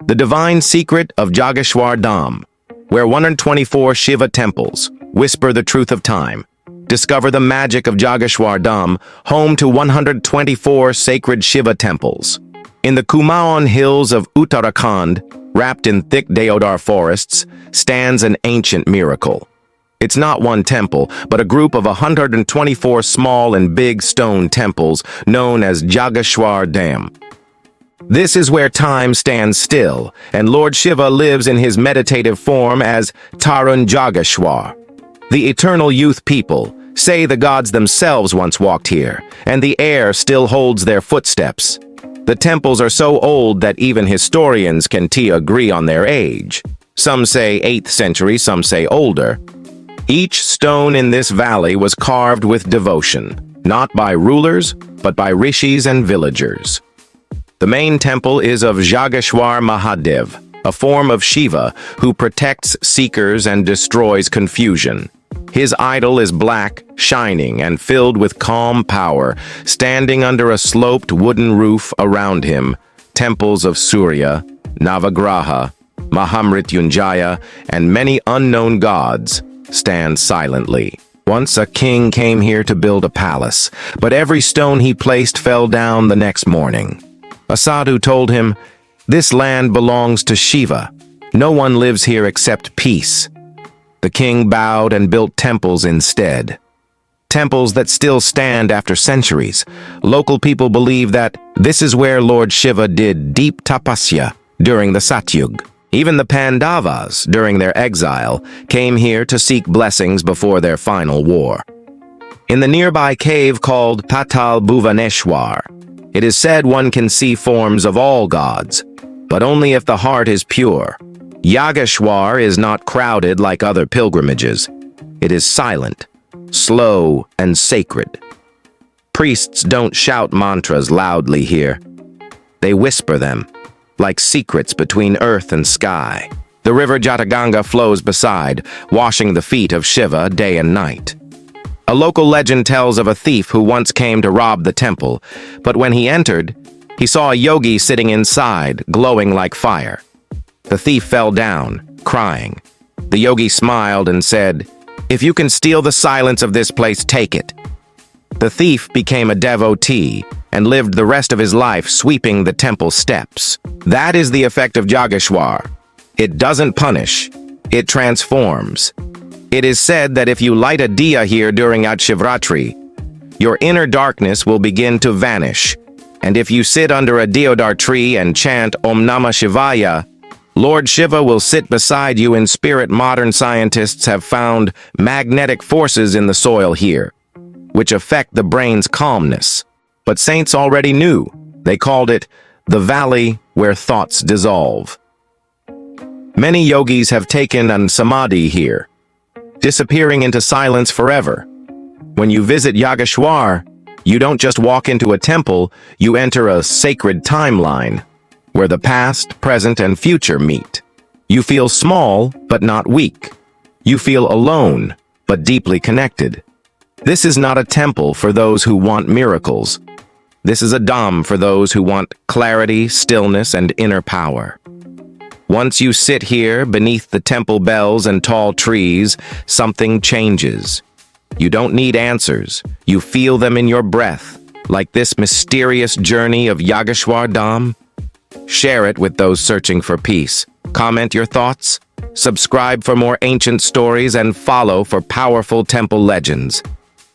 The divine secret of Jageshwar Dham, where 124 Shiva temples whisper the truth of time. Discover the magic of Jageshwar Dham, home to 124 sacred Shiva temples. In the Kumaon hills of Uttarakhand, wrapped in thick deodar forests, stands an ancient miracle. It's not one temple, but a group of 124 small and big stone temples known as Jageshwar Dham. This is where time stands still, and Lord Shiva lives in his meditative form as Tarun Jageshwar. The eternal youth people say the gods themselves once walked here, and the air still holds their footsteps. The temples are so old that even historians can agree on their age. Some say 8th century, some say older. Each stone in this valley was carved with devotion, not by rulers, but by rishis and villagers. The main temple is of Jageshwar Mahadev, a form of Shiva who protects seekers and destroys confusion. His idol is black, shining, and filled with calm power, standing under a sloped wooden roof around him. Temples of Surya, Navagraha, Mahamrityunjaya, and many unknown gods stand silently. Once a king came here to build a palace, but every stone he placed fell down the next morning. A sadhu told him, "This land belongs to Shiva. No one lives here except peace." The king bowed and built temples instead. Temples that still stand after centuries. Local people believe that this is where Lord Shiva did deep tapasya during the Satyug. Even the Pandavas, during their exile, came here to seek blessings before their final war. In the nearby cave called Patal Bhuvaneshwar, it is said one can see forms of all gods, but only if the heart is pure. Yageshwar is not crowded like other pilgrimages. It is silent, slow, and sacred. Priests don't shout mantras loudly here. They whisper them, like secrets between earth and sky. The river Jataganga flows beside, washing the feet of Shiva day and night. A local legend tells of a thief who once came to rob the temple, but when he entered, he saw a yogi sitting inside, glowing like fire. The thief fell down, crying. The yogi smiled and said, "If you can steal the silence of this place, take it." The thief became a devotee and lived the rest of his life sweeping the temple steps. That is the effect of Jageshwar. It doesn't punish, it transforms. It is said that if you light a diya here during Shivratri, your inner darkness will begin to vanish. And if you sit under a deodar tree and chant Om Namah Shivaya, Lord Shiva will sit beside you in spirit. Modern scientists have found magnetic forces in the soil here, which affect the brain's calmness. But saints already knew. They called it the valley where thoughts dissolve. Many yogis have taken an samadhi here, disappearing into silence forever. When you visit Yageshwar, you don't just walk into a temple, you enter a sacred timeline, where the past, present, and future meet. You feel small, but not weak. You feel alone, but deeply connected. This is not a temple for those who want miracles. This is a dham for those who want clarity, stillness, and inner power. Once you sit here beneath the temple bells and tall trees, something changes. You don't need answers. You feel them in your breath, like this mysterious journey of Jageshwar Dham. Share it with those searching for peace. Comment your thoughts. Subscribe for more ancient stories and follow for powerful temple legends.